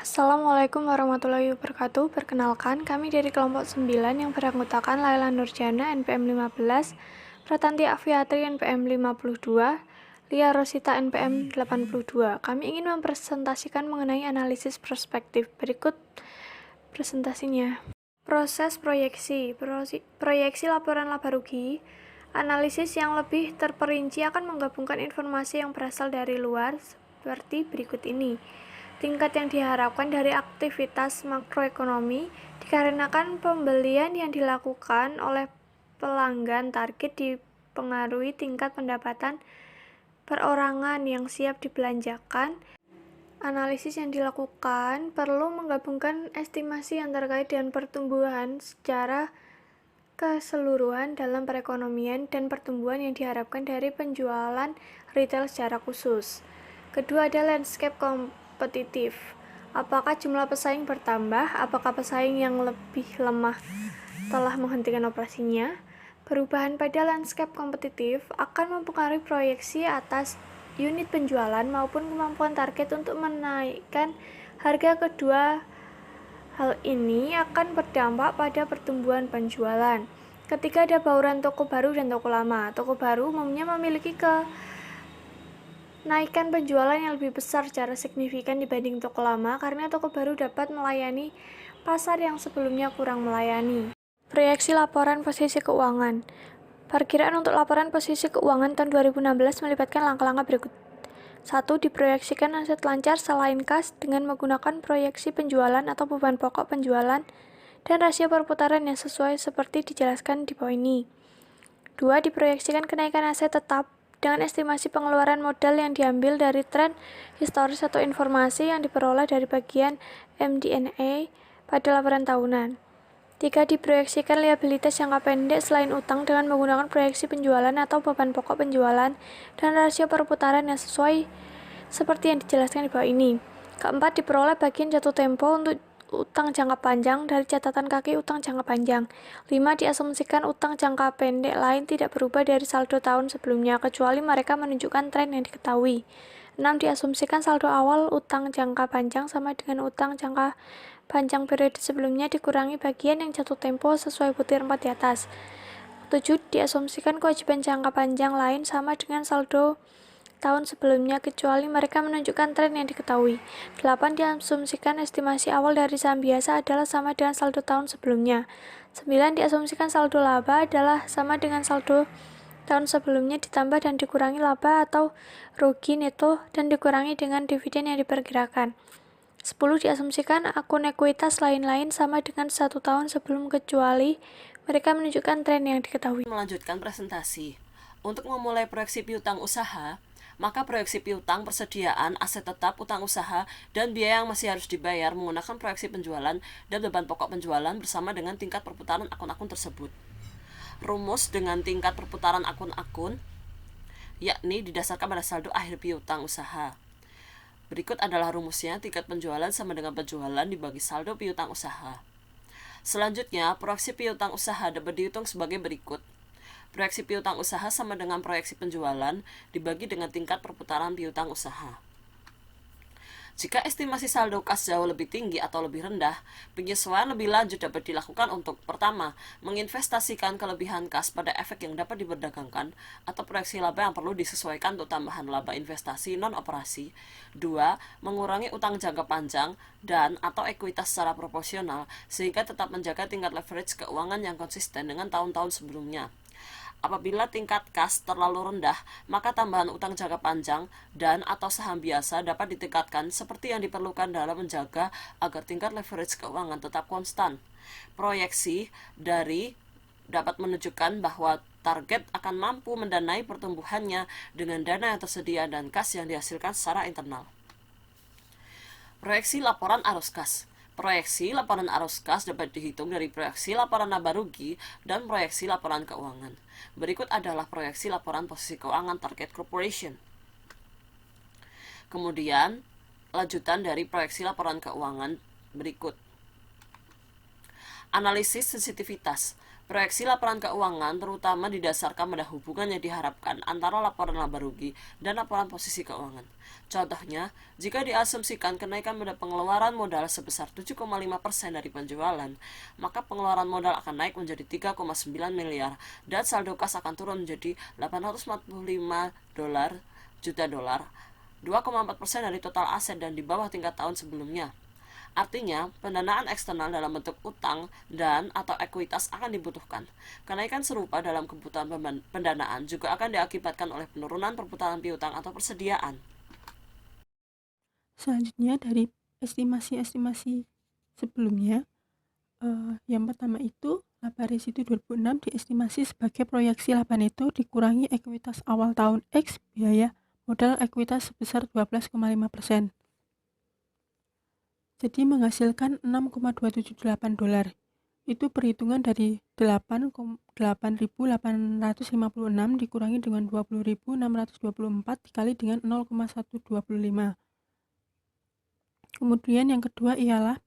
Assalamualaikum warahmatullahi wabarakatuh. Perkenalkan, kami dari kelompok 9 yang beranggotakan Laila Nurjana NPM 15, Pratanti Afiatri NPM 52, Lia Rosita NPM 82. Kami ingin mempresentasikan mengenai analisis prospektif. Berikut presentasinya. Proses proyeksi laporan laba rugi. Analisis yang lebih terperinci akan menggabungkan informasi yang berasal dari luar seperti berikut ini. Tingkat yang diharapkan dari aktivitas makroekonomi dikarenakan pembelian yang dilakukan oleh pelanggan target dipengaruhi tingkat pendapatan perorangan yang siap dibelanjakan. Analisis yang dilakukan perlu menggabungkan estimasi yang terkait dengan pertumbuhan secara keseluruhan dalam perekonomian dan pertumbuhan yang diharapkan dari penjualan retail secara khusus. Kedua ada landscape kompetitif. Apakah jumlah pesaing bertambah? Apakah pesaing yang lebih lemah telah menghentikan operasinya? Perubahan pada landscape kompetitif akan mempengaruhi proyeksi atas unit penjualan maupun kemampuan target untuk menaikkan harga. Kedua hal ini akan berdampak pada pertumbuhan penjualan. Ketika ada bauran toko baru dan toko lama, toko baru umumnya memiliki kenaikan penjualan yang lebih besar secara signifikan dibanding toko lama karena toko baru dapat melayani pasar yang sebelumnya kurang melayani. Proyeksi laporan posisi keuangan. Perkiraan untuk laporan posisi keuangan tahun 2016 melibatkan langkah-langkah berikut. 1. Diproyeksikan aset lancar selain kas dengan menggunakan proyeksi penjualan atau beban pokok penjualan dan rasio perputaran yang sesuai seperti dijelaskan di bawah ini. 2. Diproyeksikan kenaikan aset tetap dengan estimasi pengeluaran modal yang diambil dari tren historis atau informasi yang diperoleh dari bagian MD&A pada laporan tahunan. 3. Diproyeksikan liabilitas jangka pendek selain utang dengan menggunakan proyeksi penjualan atau beban pokok penjualan dan rasio perputaran yang sesuai seperti yang dijelaskan di bawah ini. 4. Diperoleh bagian jatuh tempo untuk utang jangka panjang dari catatan kaki utang jangka panjang. 5. Diasumsikan utang jangka pendek lain tidak berubah dari saldo tahun sebelumnya kecuali mereka menunjukkan tren yang diketahui. 6. Diasumsikan saldo awal utang jangka panjang sama dengan utang jangka panjang periode sebelumnya dikurangi bagian yang jatuh tempo sesuai butir 4 di atas. 7. Diasumsikan kewajiban jangka panjang lain sama dengan saldo tahun sebelumnya kecuali mereka menunjukkan tren yang diketahui. 8. Diasumsikan estimasi awal dari saham biasa adalah sama dengan saldo tahun sebelumnya. 9. Diasumsikan saldo laba adalah sama dengan saldo tahun sebelumnya ditambah dan dikurangi laba atau rugi neto dan dikurangi dengan dividen yang diperkirakan. 10. Diasumsikan akun ekuitas lain-lain sama dengan 1 tahun sebelum kecuali mereka menunjukkan tren yang diketahui. Melanjutkan presentasi. Untuk memulai proyeksi piutang usaha, maka proyeksi piutang, persediaan, aset tetap, utang usaha, dan biaya yang masih harus dibayar menggunakan proyeksi penjualan dan beban pokok penjualan bersama dengan tingkat perputaran akun-akun tersebut. Rumus dengan tingkat perputaran akun-akun yakni didasarkan pada saldo akhir piutang usaha. Berikut adalah rumusnya, tingkat penjualan sama dengan penjualan dibagi saldo piutang usaha. Selanjutnya, proyeksi piutang usaha dapat dihitung sebagai berikut. Proyeksi piutang usaha sama dengan proyeksi penjualan dibagi dengan tingkat perputaran piutang usaha. Jika estimasi saldo kas jauh lebih tinggi atau lebih rendah, penyesuaian lebih lanjut dapat dilakukan untuk pertama, menginvestasikan kelebihan kas pada efek yang dapat diperdagangkan atau proyeksi laba yang perlu disesuaikan untuk tambahan laba investasi non-operasi. 2. Mengurangi utang jangka panjang dan atau ekuitas secara proporsional sehingga tetap menjaga tingkat leverage keuangan yang konsisten dengan tahun-tahun sebelumnya. Apabila tingkat kas terlalu rendah, maka tambahan utang jangka panjang dan atau saham biasa dapat ditingkatkan seperti yang diperlukan dalam menjaga agar tingkat leverage keuangan tetap konstan. Proyeksi dari dapat menunjukkan bahwa target akan mampu mendanai pertumbuhannya dengan dana yang tersedia dan kas yang dihasilkan secara internal. Proyeksi laporan arus kas. Proyeksi laporan arus kas dapat dihitung dari proyeksi laporan laba rugi dan proyeksi laporan keuangan. Berikut adalah proyeksi laporan posisi keuangan target corporation. Kemudian, lanjutan dari proyeksi laporan keuangan berikut. Analisis sensitivitas. Proyeksi laporan keuangan terutama didasarkan pada hubungan yang diharapkan antara laporan laba rugi dan laporan posisi keuangan. Contohnya, jika diasumsikan kenaikan pada pengeluaran modal sebesar 7,5% dari penjualan, maka pengeluaran modal akan naik menjadi 3,9 miliar dan saldo kas akan turun menjadi 845 juta dolar, 2,4% dari total aset dan di bawah tingkat tahun sebelumnya. Artinya, pendanaan eksternal dalam bentuk utang dan atau ekuitas akan dibutuhkan. Kenaikan serupa dalam kebutuhan pendanaan juga akan diakibatkan oleh penurunan perputaran piutang atau persediaan. Selanjutnya dari estimasi-estimasi sebelumnya, yang pertama itu laba residu 2006 diestimasi sebagai proyeksi laba neto dikurangi ekuitas awal tahun X biaya modal ekuitas sebesar 12,5%. Jadi menghasilkan 6,278 dolar. Itu perhitungan dari 8.856 dikurangi dengan 20.624 dikali dengan 0,125. Kemudian yang kedua ialah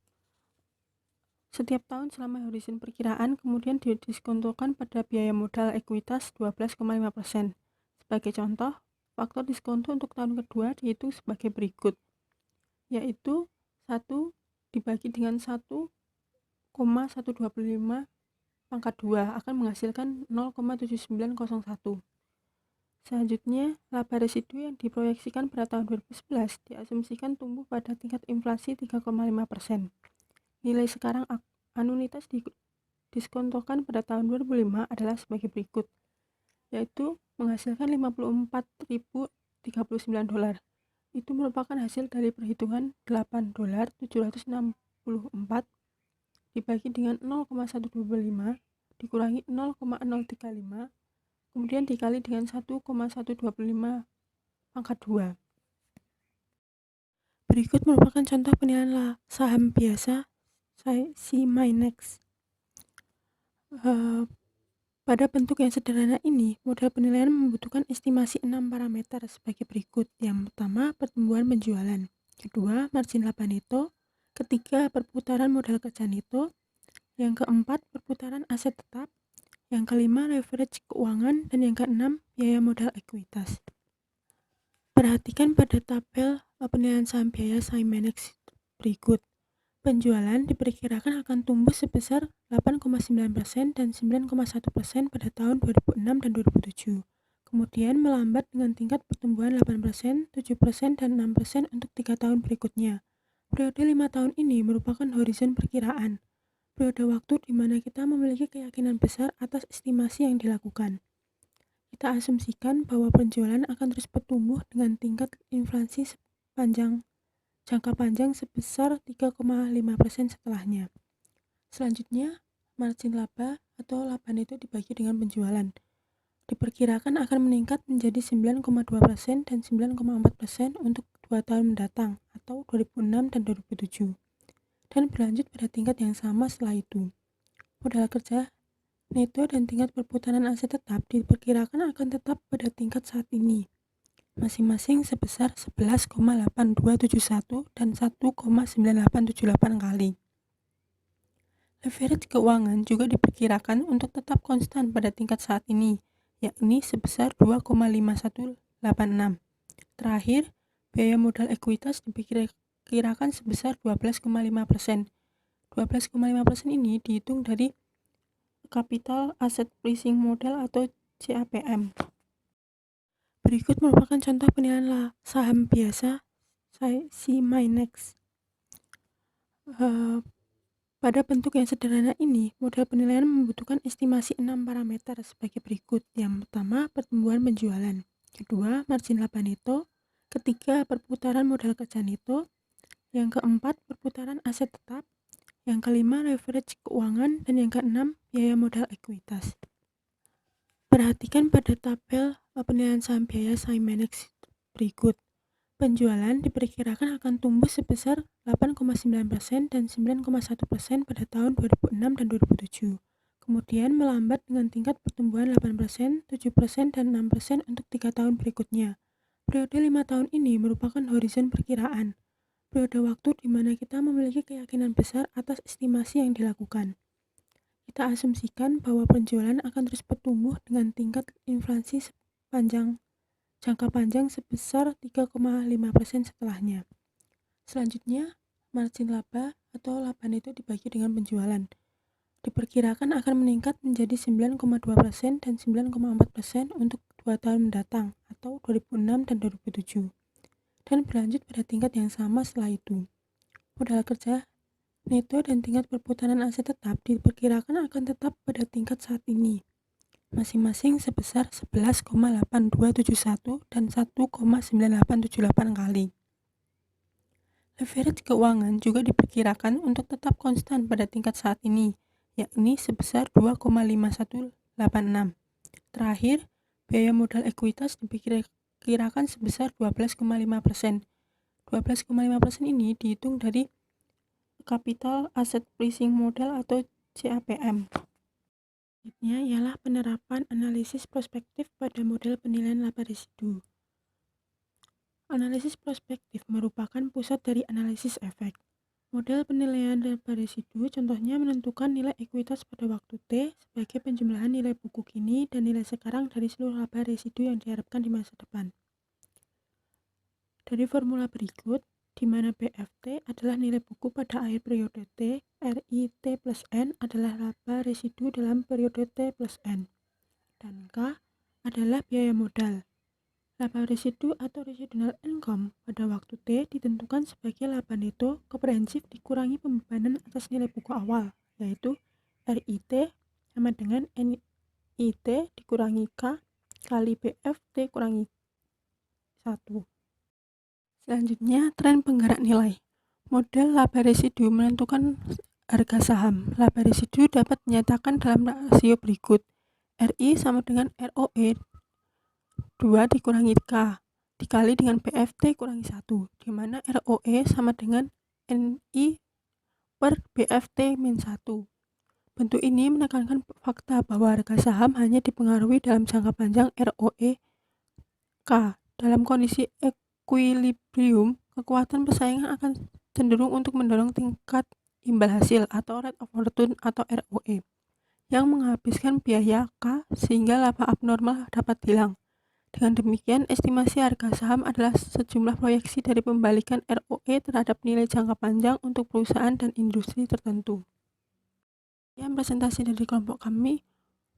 setiap tahun selama horizon perkiraan kemudian didiskontokan pada biaya modal ekuitas 12,5%. Sebagai contoh, faktor diskonto untuk tahun kedua dihitung sebagai berikut, yaitu 1 dibagi dengan 1,125 pangkat 2 akan menghasilkan 0,7901. Selanjutnya, laba residu yang diproyeksikan pada tahun 2011 diasumsikan tumbuh pada tingkat inflasi 3,5%. Nilai sekarang anuitas diskontokan pada tahun 2005 adalah sebagai berikut, yaitu menghasilkan 54.039 dolar. Itu merupakan hasil dari perhitungan 8 dolar 764 dibagi dengan 0,125 dikurangi 0,035 kemudian dikali dengan 1,125 pangkat 2. Berikut merupakan contoh penilaian saham biasa C-Minex. Pada bentuk yang sederhana ini, model penilaian membutuhkan estimasi 6 parameter sebagai berikut. Yang pertama, pertumbuhan penjualan. Kedua, margin laba neto. Ketiga, perputaran modal kerja neto. Yang keempat, perputaran aset tetap. Yang kelima, leverage keuangan. Dan yang keenam, biaya modal ekuitas. Perhatikan pada tabel penilaian saham biaya C-Minex berikut. Penjualan diperkirakan akan tumbuh sebesar 8,9% dan 9,1% pada tahun 2006 dan 2007. Kemudian melambat dengan tingkat pertumbuhan 8%, 7%, dan 6% untuk 3 tahun berikutnya. Periode 5 tahun ini merupakan horizon perkiraan. Periode waktu di mana kita memiliki keyakinan besar atas estimasi yang dilakukan. Kita asumsikan bahwa penjualan akan terus bertumbuh dengan tingkat inflasi jangka panjang sebesar 3,5% setelahnya. Selanjutnya, margin laba atau laba neto dibagi dengan penjualan. Diperkirakan akan meningkat menjadi 9,2% dan 9,4% untuk 2 tahun mendatang atau 2006 dan 2007 dan berlanjut pada tingkat yang sama setelah itu. Modal kerja neto dan tingkat perputaran aset tetap diperkirakan akan tetap pada tingkat saat ini, masing-masing sebesar 11,8271 dan 1,9878 kali. Leverage keuangan juga diperkirakan untuk tetap konstan pada tingkat saat ini, yakni sebesar 2,5186. Terakhir, biaya modal ekuitas diperkirakan sebesar 12,5%. 12,5% ini dihitung dari Capital Asset Pricing Model atau CAPM. Berikut merupakan contoh penilaian saham biasa C-Minex. Pada bentuk yang sederhana ini, model penilaian membutuhkan estimasi 6 parameter sebagai berikut. Yang pertama, pertumbuhan penjualan. Kedua, margin laba neto. Ketiga, perputaran modal kerja neto. Yang keempat, perputaran aset tetap. Yang kelima, leverage keuangan. Dan yang keenam, biaya modal ekuitas. Perhatikan pada tabel penilaian saham biaya C-Minex berikut. Penjualan diperkirakan akan tumbuh sebesar 8,9% dan 9,1% pada tahun 2006 dan 2007. Kemudian melambat dengan tingkat pertumbuhan 8%, 7%, dan 6% untuk 3 tahun berikutnya. Periode 5 tahun ini merupakan horizon perkiraan. Periode waktu di mana kita memiliki keyakinan besar atas estimasi yang dilakukan. kita asumsikan bahwa penjualan akan terus bertumbuh dengan tingkat inflasi jangka panjang sebesar 3,5% setelahnya. Selanjutnya, margin laba atau laba neto dibagi dengan penjualan. Diperkirakan akan meningkat menjadi 9,2% dan 9,4% untuk 2 tahun mendatang atau 2006 dan 2007 dan berlanjut pada tingkat yang sama setelah itu. Modal kerja neto dan tingkat perputaran aset tetap diperkirakan akan tetap pada tingkat saat ini, masing-masing sebesar 11,8271 dan 1,9878 kali. Leverage keuangan juga diperkirakan untuk tetap konstan pada tingkat saat ini, yakni sebesar 2,5186. Terakhir, biaya modal ekuitas diperkirakan sebesar 12,5%. 12,5% ini dihitung dari Capital Asset Pricing Model atau CAPM. Selanjutnya ialah penerapan analisis prospektif pada model penilaian laba residu. Analisis prospektif merupakan pusat dari analisis efek. Model penilaian laba residu contohnya menentukan nilai ekuitas pada waktu T sebagai penjumlahan nilai buku kini dan nilai sekarang dari seluruh laba residu yang diharapkan di masa depan. Dari formula berikut, di mana BFT adalah nilai buku pada akhir periode T, RIT plus N adalah laba residu dalam periode T plus N, dan K adalah biaya modal. Laba residu atau residual income pada waktu T ditentukan sebagai laba neto komprehensif dikurangi pembebanan atas nilai buku awal, yaitu RIT sama dengan NIT dikurangi K kali BFT kurangi 1. Selanjutnya, tren penggerak nilai. Model laba residu menentukan harga saham. Laba residu dapat dinyatakan dalam rasio berikut. RI sama dengan ROE 2 dikurangi K dikali dengan BFT kurangi 1, di mana ROE sama dengan NI per BFT min 1. Bentuk ini menekankan fakta bahwa harga saham hanya dipengaruhi dalam jangka panjang ROE K. Dalam kondisi equilibrium, kekuatan persaingan akan cenderung untuk mendorong tingkat imbal hasil atau rate of return atau ROE yang menghabiskan biaya K sehingga laba abnormal dapat hilang. Dengan demikian, estimasi harga saham adalah sejumlah proyeksi dari pembalikan ROE terhadap nilai jangka panjang untuk perusahaan dan industri tertentu. Yang presentasi dari kelompok kami,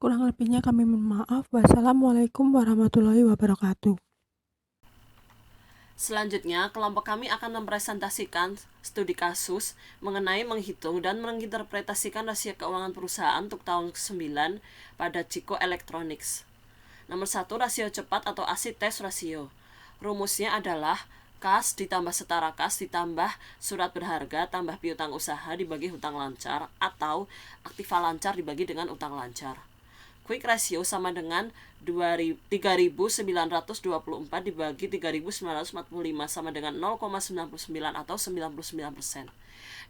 kurang lebihnya kami mohon maaf. Wassalamualaikum warahmatullahi wabarakatuh. Selanjutnya, kelompok kami akan mempresentasikan studi kasus mengenai menghitung dan menginterpretasikan rasio keuangan perusahaan untuk tahun ke-9 pada Chico Electronics. Nomor 1, rasio cepat atau acid test ratio. Rumusnya adalah kas ditambah setara kas ditambah surat berharga tambah piutang usaha dibagi hutang lancar atau aktiva lancar dibagi dengan utang lancar. Quick ratio sama dengan 3.924 dibagi 3.945 sama dengan 0,99 atau 99%.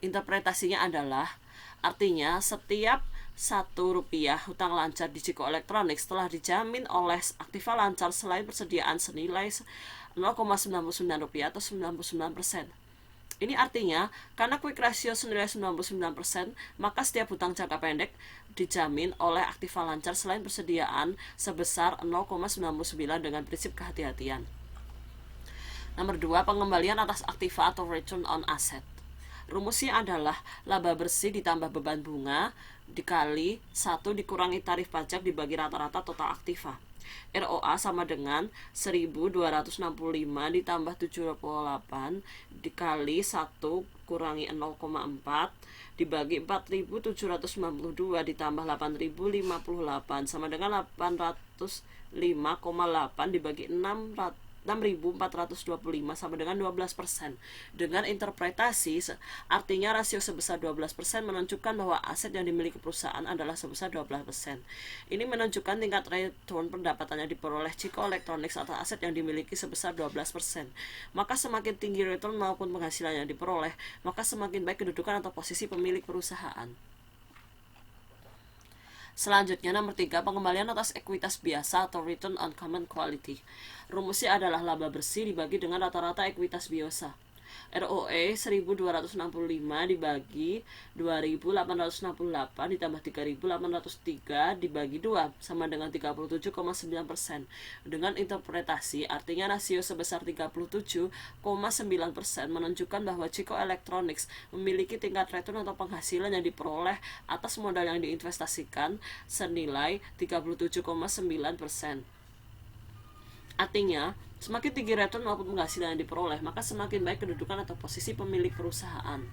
Interpretasinya adalah, artinya setiap Rp1 hutang lancar di Chico Electronics telah dijamin oleh aktiva lancar selain persediaan senilai Rp0,99 atau 99%. Ini artinya, karena quick ratio senilai 99%, maka setiap hutang jangka pendek dijamin oleh aktiva lancar selain persediaan sebesar 0,99 dengan prinsip kehati-hatian. Nomor 2, pengembalian atas aktiva atau return on asset. Rumusnya adalah laba bersih ditambah beban bunga dikali 1 dikurangi tarif pajak dibagi rata-rata total aktiva. ROA sama dengan 1265 ditambah 78 dikali 1 kurangi 0,4 dibagi 4792 ditambah 8058 sama dengan 805,8 dibagi 6.425 sama dengan 12%. Dengan interpretasi, artinya rasio sebesar 12% menunjukkan bahwa aset yang dimiliki perusahaan adalah sebesar 12%. Ini menunjukkan tingkat return pendapatannya diperoleh Chico Electronics atas aset yang dimiliki sebesar 12%. Maka semakin tinggi return maupun penghasilan yang diperoleh, maka semakin baik kedudukan atau posisi pemilik perusahaan. Selanjutnya, nomor 3, pengembalian atas ekuitas biasa atau return on common quality. Rumusnya adalah laba bersih dibagi dengan rata-rata ekuitas biasa. ROE 1265 dibagi 2868 ditambah 3803 dibagi 2 sama dengan 37,9%. Dengan interpretasi artinya rasio sebesar 37,9% menunjukkan bahwa Chico Electronics memiliki tingkat return atau penghasilan yang diperoleh atas modal yang diinvestasikan senilai 37,9%. Artinya, semakin tinggi return maupun penghasilan yang diperoleh, maka semakin baik kedudukan atau posisi pemilik perusahaan.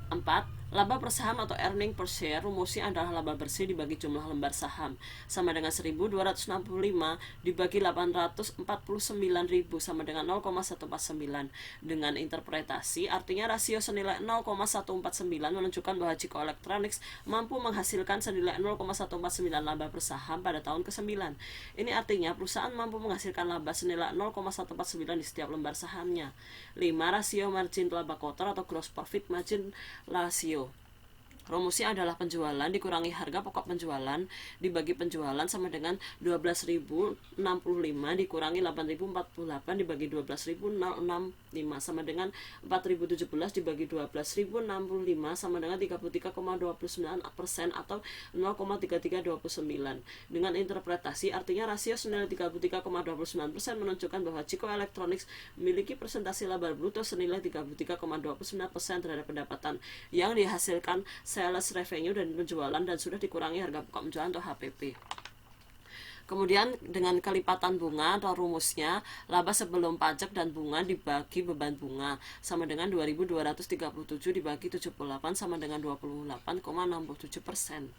4. Laba per saham atau earning per share rumusnya adalah laba bersih dibagi jumlah lembar saham sama dengan 1265 dibagi 849.000 sama dengan 0,149. Dengan interpretasi artinya rasio senilai 0,149 menunjukkan bahwa Chico Electronics mampu menghasilkan senilai 0,149 laba per saham pada tahun ke-9. Ini artinya perusahaan mampu menghasilkan laba senilai 0,149 di setiap lembar sahamnya. 5. Rasio margin laba kotor atau gross profit margin ratio. Rumusnya adalah penjualan dikurangi harga pokok penjualan dibagi penjualan sama dengan 12.065 dikurangi 8.048 dibagi 12.065 sama dengan 4.017 dibagi 12.065 sama dengan 33,29% atau 0,3329. Dengan interpretasi artinya rasio senilai 33,29% menunjukkan bahwa Chico Electronics memiliki persentase laba bruto senilai 33,29% terhadap pendapatan yang dihasilkan sales revenue dan penjualan dan sudah dikurangi harga pokok penjualan atau HPP. Kemudian dengan kelipatan bunga atau rumusnya laba sebelum pajak dan bunga dibagi beban bunga sama dengan 2.237 dibagi 78 sama dengan 28,67%.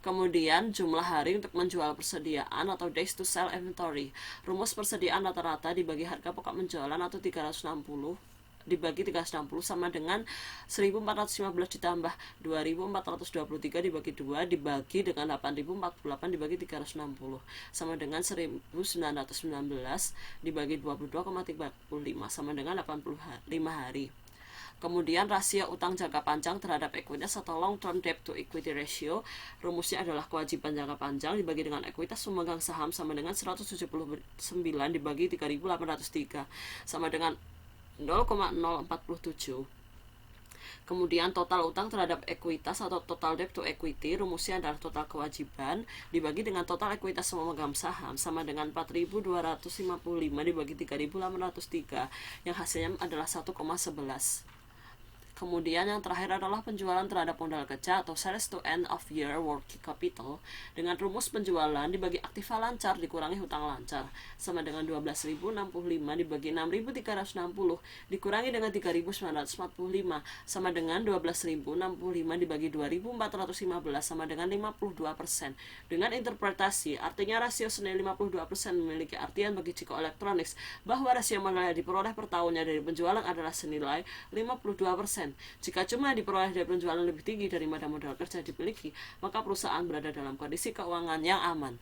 Kemudian jumlah hari untuk menjual persediaan atau days to sell inventory. Rumus persediaan rata-rata dibagi harga pokok penjualan atau 360 dibagi 360 sama dengan 1415 ditambah 2423 dibagi 2 dibagi dengan 8048 dibagi 360 sama dengan 1919 dibagi 22,35 sama dengan 85 hari. Kemudian rasio utang jangka panjang terhadap ekuitas atau long term debt to equity ratio. Rumusnya adalah kewajiban jangka panjang dibagi dengan ekuitas pemegang saham sama dengan 179 dibagi 3.803 sama dengan 0,047. Kemudian total utang terhadap ekuitas atau total debt to equity rumusnya adalah total kewajiban dibagi dengan total ekuitas pemegang saham sama dengan 4.255 dibagi 3.803 yang hasilnya adalah 1,11. Kemudian yang terakhir adalah penjualan terhadap modal kerja atau sales to end of year working capital dengan rumus penjualan dibagi aktiva lancar dikurangi hutang lancar sama dengan 12.065 dibagi 6.360 dikurangi dengan 3.945 sama dengan 12.065 dibagi 2.415 sama dengan 52%. Dengan interpretasi artinya rasio senilai 52% memiliki artian bagi Chico Electronics bahwa rasio modal yang diperoleh per tahunnya dari penjualan adalah senilai 52%. Jika cuma diperoleh dari penjualan lebih tinggi daripada modal kerja dimiliki, maka perusahaan berada dalam kondisi keuangan yang aman.